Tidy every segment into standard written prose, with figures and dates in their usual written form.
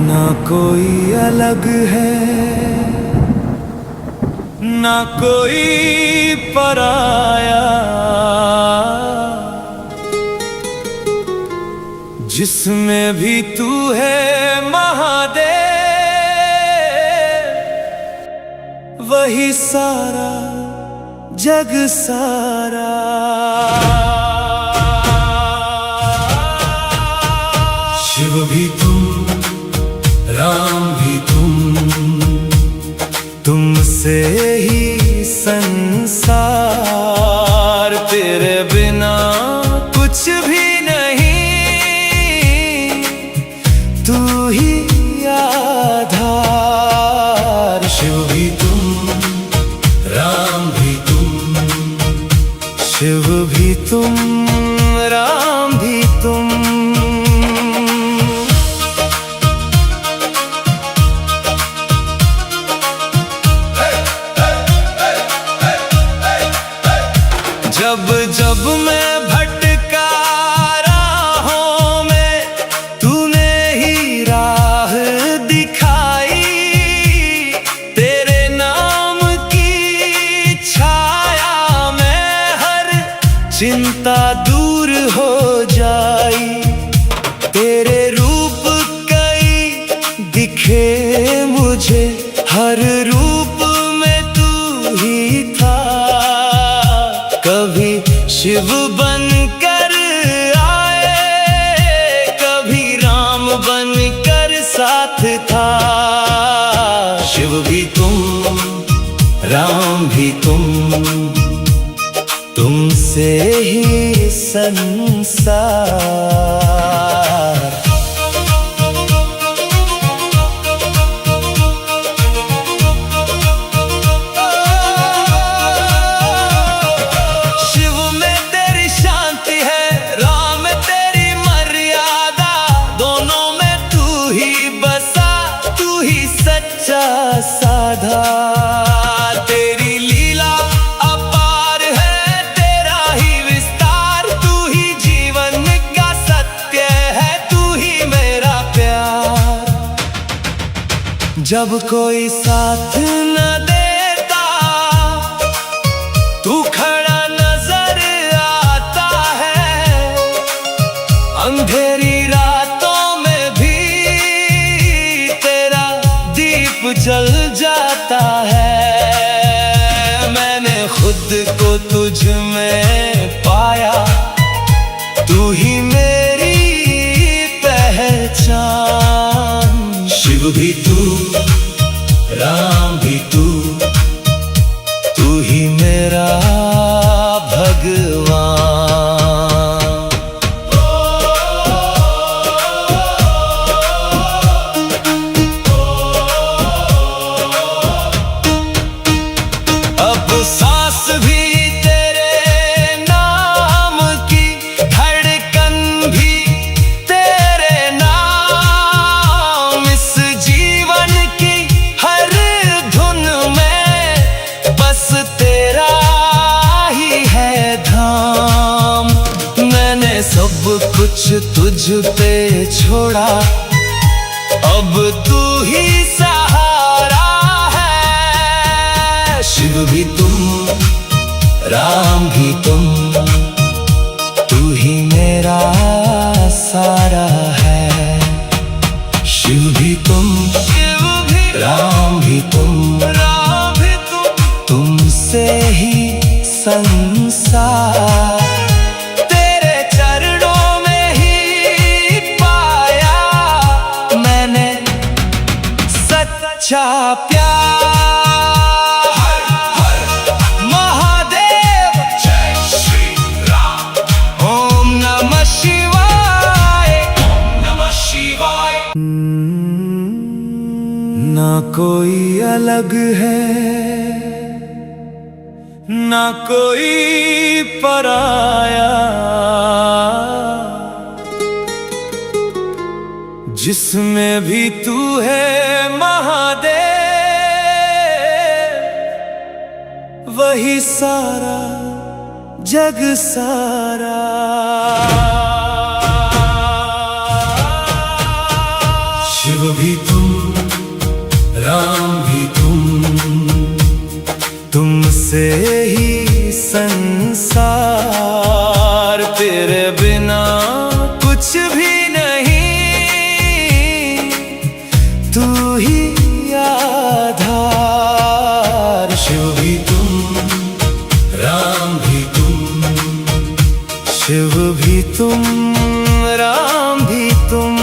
ना कोई अलग है, ना कोई पराया, जिसमें भी तू है महादेव, वही सारा जग सारा। शिव भी तुम, राम भी तुमसे ही संसार, तेरे बिना कुछ भी नहीं, तू ही आधार। शिव भी तुम, राम भी शिव भी तुम, राम भी तुम। जब जब मैं भटका राहों में, तूने ही राह दिखाई, तेरे नाम की छाया में हर चिंता दूर हो जाई। तेरे रूप कई दिखे मुझे, हर रूप में तू ही था। कभी शिव बनकर आए, कभी राम बनकर साथ था। शिव भी तुम, राम भी तुमसे ही संसार। साधा तेरी लीला अपार है, तेरा ही विस्तार, तू ही जीवन का सत्य है, तू ही मेरा प्यार। जब कोई साथ न देता, तू खड़ा नजर आता है, अंधेरी रातों में भी तेरा दीप जल जाता है। मैंने खुद को तुझ में पाया, तू ही मेरी पहचान। शिव भी तू, राम भी तू ही मेरा भगवान। सांस भी तेरे नाम की, धड़कन भी तेरे नाम, इस जीवन की हर धुन में बस तेरा ही है धाम। मैंने सब कुछ तुझ पे छोड़ा, अब तू ही सहारा है। शिव भी तुम, राम भी तू ही मेरा सारा है। शिव भी तुम, राम भी तुमसे ही संसार। तेरे चरणों में ही पाया मैंने सच्चा प्यार। ना कोई अलग है, ना कोई पराया, जिसमें भी तू है महादेव, वही सारा जग सारा। शिव भी तुम, राम भी तुम, तुमसे ही संसार, तेरे बिना कुछ भी नहीं, तू ही आधार। शिव भी तुम, राम भी तुम, शिव भी तुम, राम भी तुम।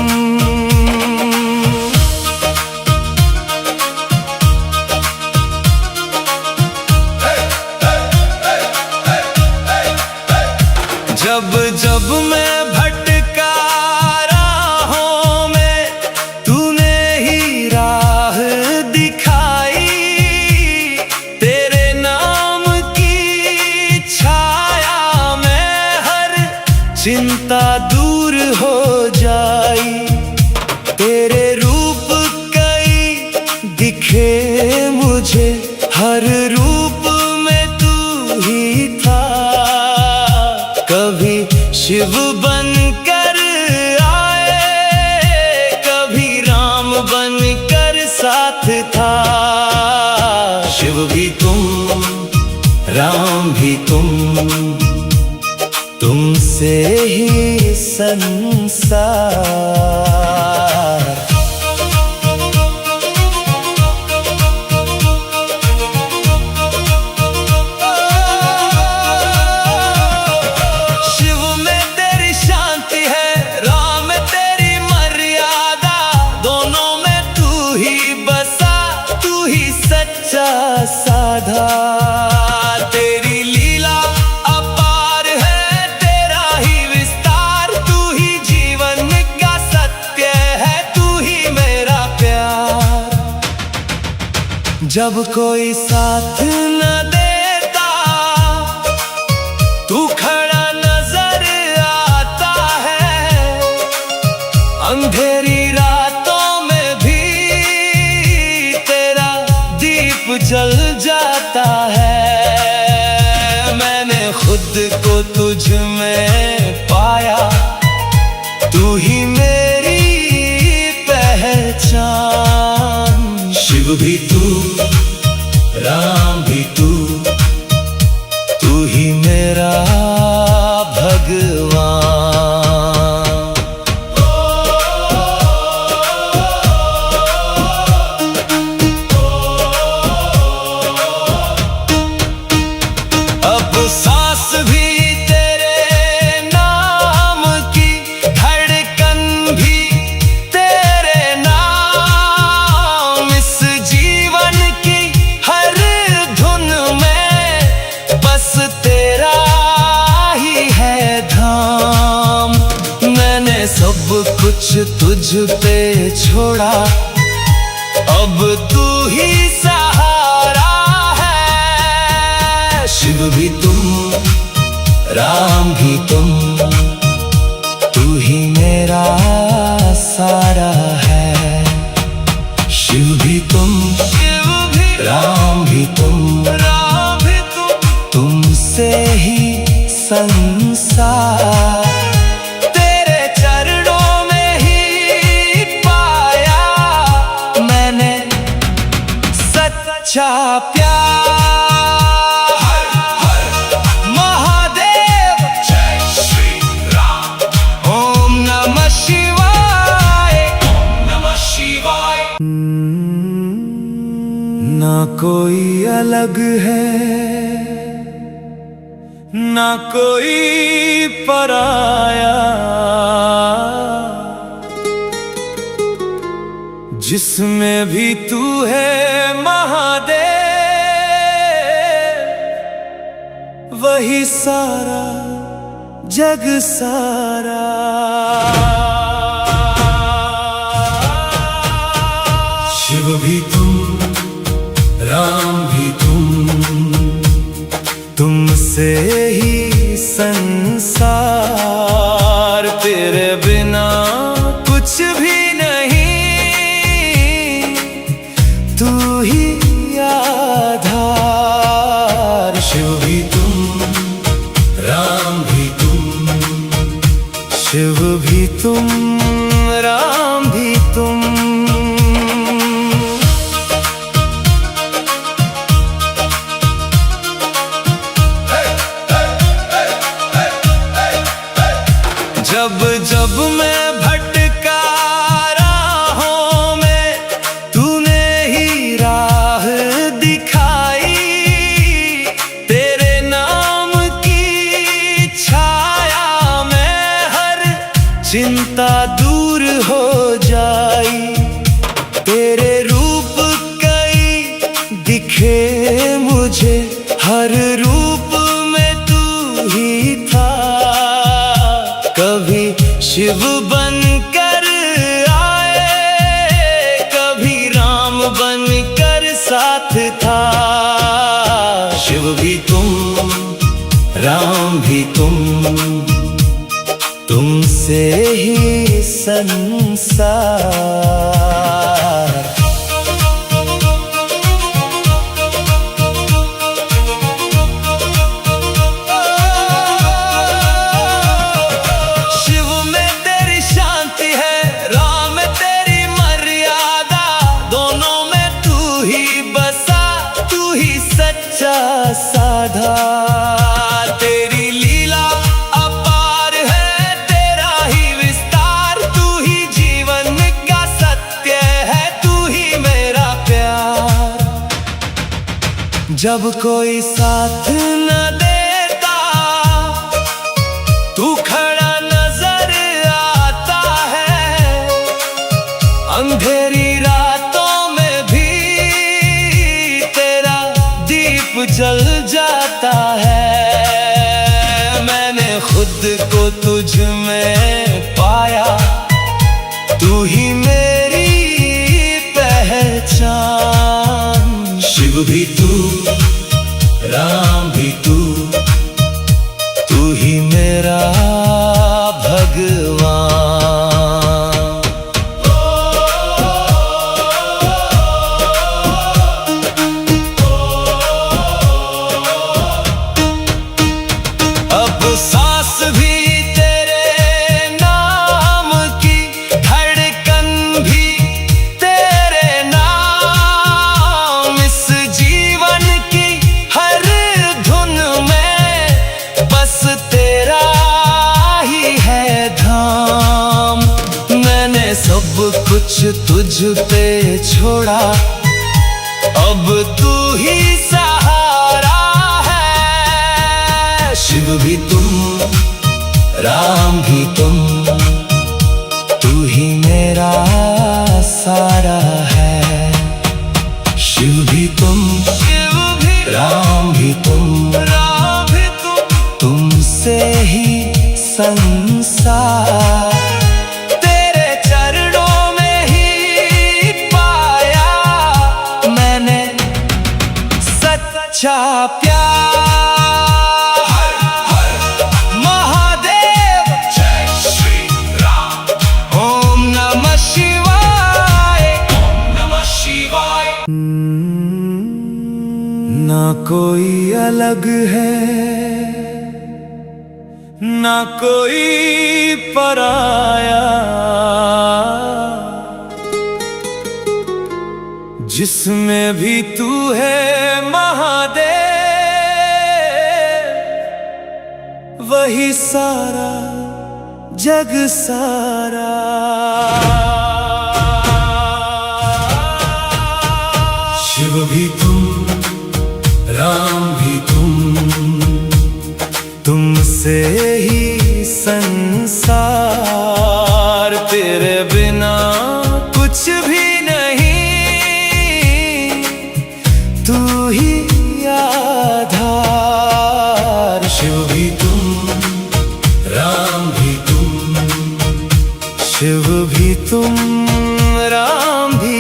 जब जब मैं भटका राहों में, तूने ही राह दिखाई, तेरे नाम की छाया में हर चिंता दूर हो जाई। तेरे रूप कई दिखे मुझे, हर रूप में तू ही था। कभी शिव बनकर आए, कभी राम बनकर साथ था। शिव भी तुम, राम भी तुम, तुमसे ही संसार। साधा तेरी लीला अपार है, तेरा ही विस्तार, तू ही जीवन का सत्य है, तू ही मेरा प्यार। जब कोई साथ न देता, तू खड़ा नजर आता है, अंधेरी रातों में भी तेरा दीप जल जाता है। मैंने खुद को तुझ में पाया, तू ही मेरी पहचान। शिव भी तू, राम भी तू, तू ही मेरा भगवान। सांस भी तेरे नाम की, धड़कन भी तेरे नाम, इस जीवन की हर धुन में बस तेरा ही है धाम। मैंने सब कुछ तुझ पे छोड़ा, अब तू ही सहारा है। शिव भी तुम, राम भी तुम, तू ही मेरा सारा है। शिव भी तुम, राम भी तुम, तुमसे ही संसार, तेरे चरणों में ही पाया मैंने सच्चा प्यार। ना कोई अलग है, ना कोई पराया, जिसमें भी तू है महादेव, वही सारा जग सारा। शिव भी तुम, राम भी तुम, तुमसे ही संसार, तेरे बिना कुछ भी नहीं, तू ही आधार। शिव भी तुम, राम भी तुम, शिव भी तुम, राम भी तुम। जब मैं भटका राहों में, तूने ही राह दिखाई। तेरे नाम की छाया में हर चिंता दूर हो जाई। तेरे रूप कई दिखे मुझे, हर रूप में तू ही था। कभी शिव बनकर आए, कभी राम बनकर साथ था। शिव भी तुम, राम भी तुमसे ही संसार। शिव में तेरी शांति है, राम में तेरी मर्यादा। दोनों में तू ही बसा, तू ही सच्चा साधा। तेरी लीला अपार है, तेरा ही विस्तार। तू ही जीवन का सत्य है, तू ही मेरा प्यार। जब कोई साथ न देता, तू खड़ा नजर आता है। अंधेरी रातों में भी तेरा दीप जल जाता है। मैंने खुद को तुझ में पाया, तू ही मेरी पहचान। शिव भी तू, राम भी तू ही मेरा भगवान। अब सांस भी तेरे नाम की, धड़कन भी तेरे नाम। इस जीवन की हर धुन में बस तेरा ही है धाम। मैंने सब कुछ तुझ पे छोड़ा, अब तू ही सहारा है। शिव भी तुम, राम भी तू ही मेरा सारा है। शिव भी तुम, राम भी तुमसे ही संसार। तेरे चरणों में ही पाया मैंने सच्चा प्यार। महादेव जय श्री राम। ओम नमः शिवाय, ओम नमः शिवाय। ना कोई अलग है, ना कोई पराया। जिसमें भी तू है महादेव, वही सारा जग सारा। शिव भी तुम, राम भी तुमसे ही संसार। तेरे बिना कुछ भी नहीं, तू ही आधार। शिव भी तुम, राम भी शिव भी तुम, राम भी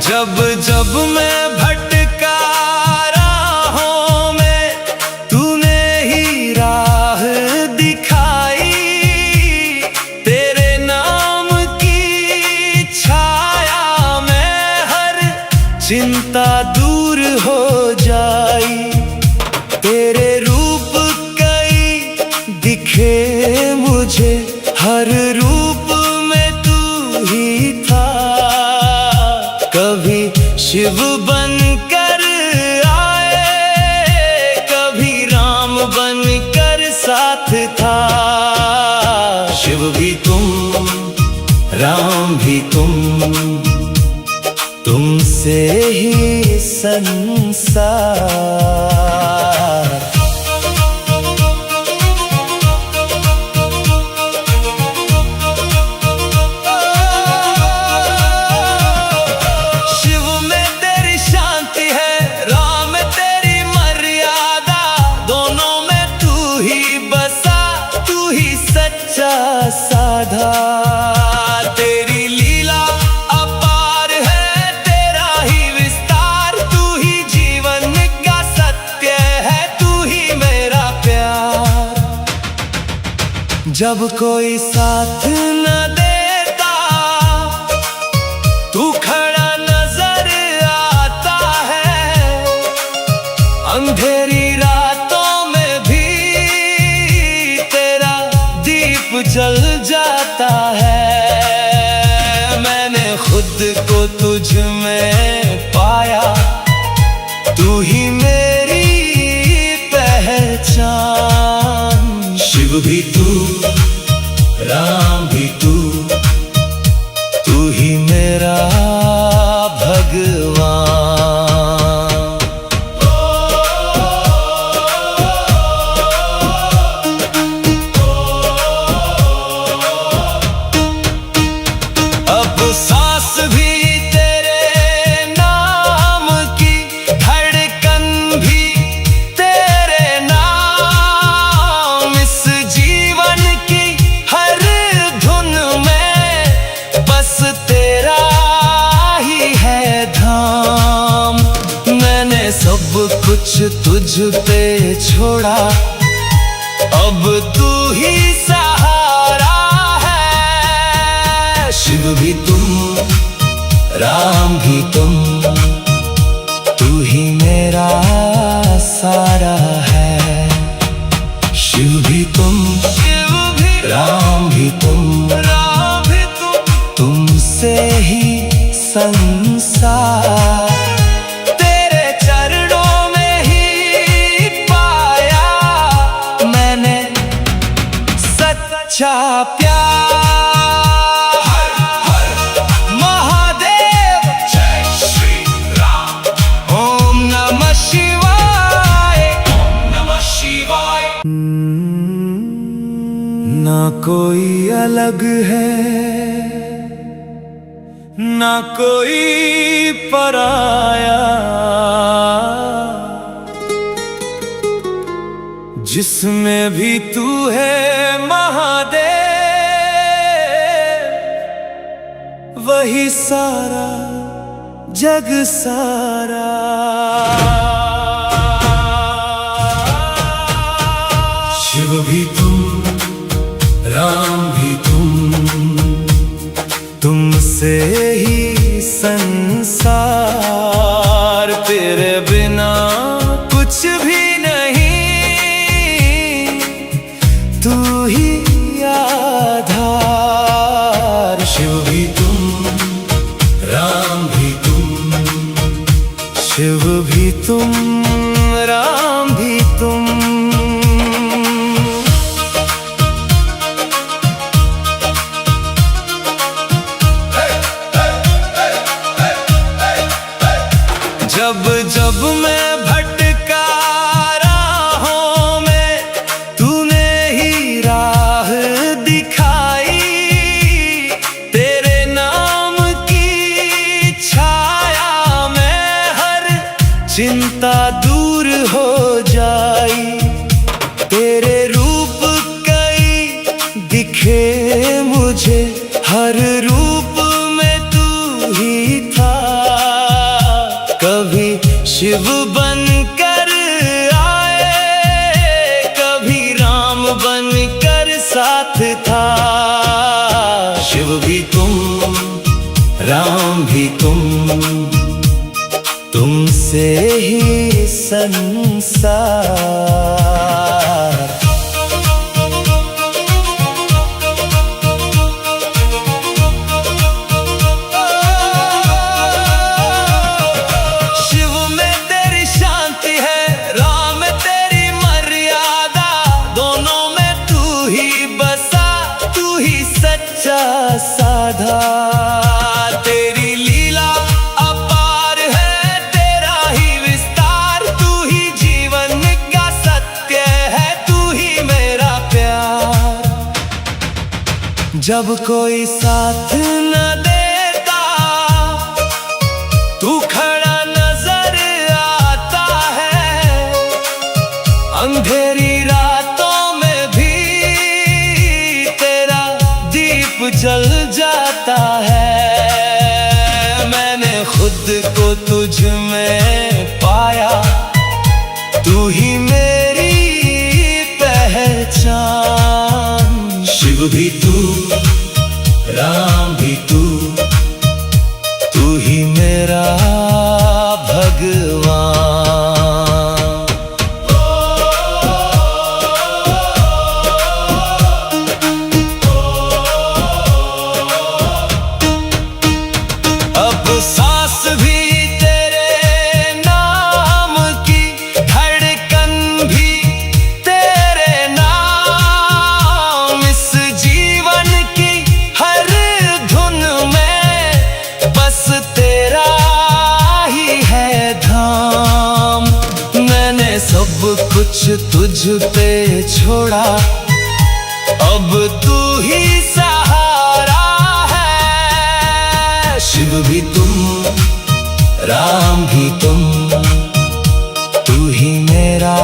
जब जब मैं भटका राहों में, तूने ही राह दिखाई। तेरे नाम की छाया में हर चिंता दूर हो जाई। तेरे रूप कई दिखे मुझे, हर रूप में तू ही था। कभी शिव बनकर आए, कभी राम बनकर साथ था। शिव भी तुम, राम भी तुमसे ही संसार। शिव में तेरी शांति है, राम में तेरी मर्यादा, दोनों में तू ही बसा, तू ही सच्चा साधा। तेरी लीला अपार है, तेरा ही विस्तार, तू ही जीवन का सत्य है, तू ही मेरा प्यार। जब कोई साथ न देता, तू खड़ा नजर आता है, अंधेरी रातों में भी तेरा दीप जल जाता है। मैंने खुद को तुझ में पाया, तू ही मेरी पहचान। शिव भी तू, राम भी तू ही मेरा भगवान। अब सांस भी तेरे नाम की, धड़कन भी तेरे नाम, इस जीवन की हर धुन में बस तेरा ही है धाम। मैंने सब कुछ तुझ पे छोड़ा, अब तू ही सहारा है। शिव भी तुम, राम भी तू ही मेरा सारा है। शिव भी तुम, राम भी तुमसे ही संसार। तेरे चरणों में ही पाया मैंने सच्चा प्यार। महादेव जय श्री राम, ओम नमः शिवाय, ओम नमः शिवाय। ना कोई अलग है, ना कोई पराया, जिसमें भी तू है महादेव, वही सारा जग सारा। शिव भी तुम, राम भी तुमसे ही संसार। तेरे बिना कुछ भी नहीं, तू ही आधार। शिव भी तुम, राम भी शिव भी तुम, राम भी तुम। जब जब मैं भटका राहों में, तूने ही राह दिखाई। तेरे नाम की छाया में हर चिंता दूर हो जाई। तेरे रूप कई दिखे मुझे, हर रूप में तू ही था। कभी शिव बनकर आए, कभी राम बनकर साथ था। शिव भी तुम, राम भी तुमसे ही संसार। जब कोई साथ न देता तू खड़ा नजर आता है, अंधेरी रातों में भी तेरा दीप जल जाता है। मैंने खुद को तुझ में पाया, तू ही मेरी पहचान। शिव भी तू, राम भी तू, तू ही मेरा भगवान। अब सांस भी तेरे नाम की, धड़कन भी तेरे नाम। इस जीवन की हर धुन में बस तेरा ही है धाम। मैंने सब कुछ तुझ पे छोड़ा, अब तू ही सहारा है। शिव भी तुम, राम भी तुम, तू ही मेरा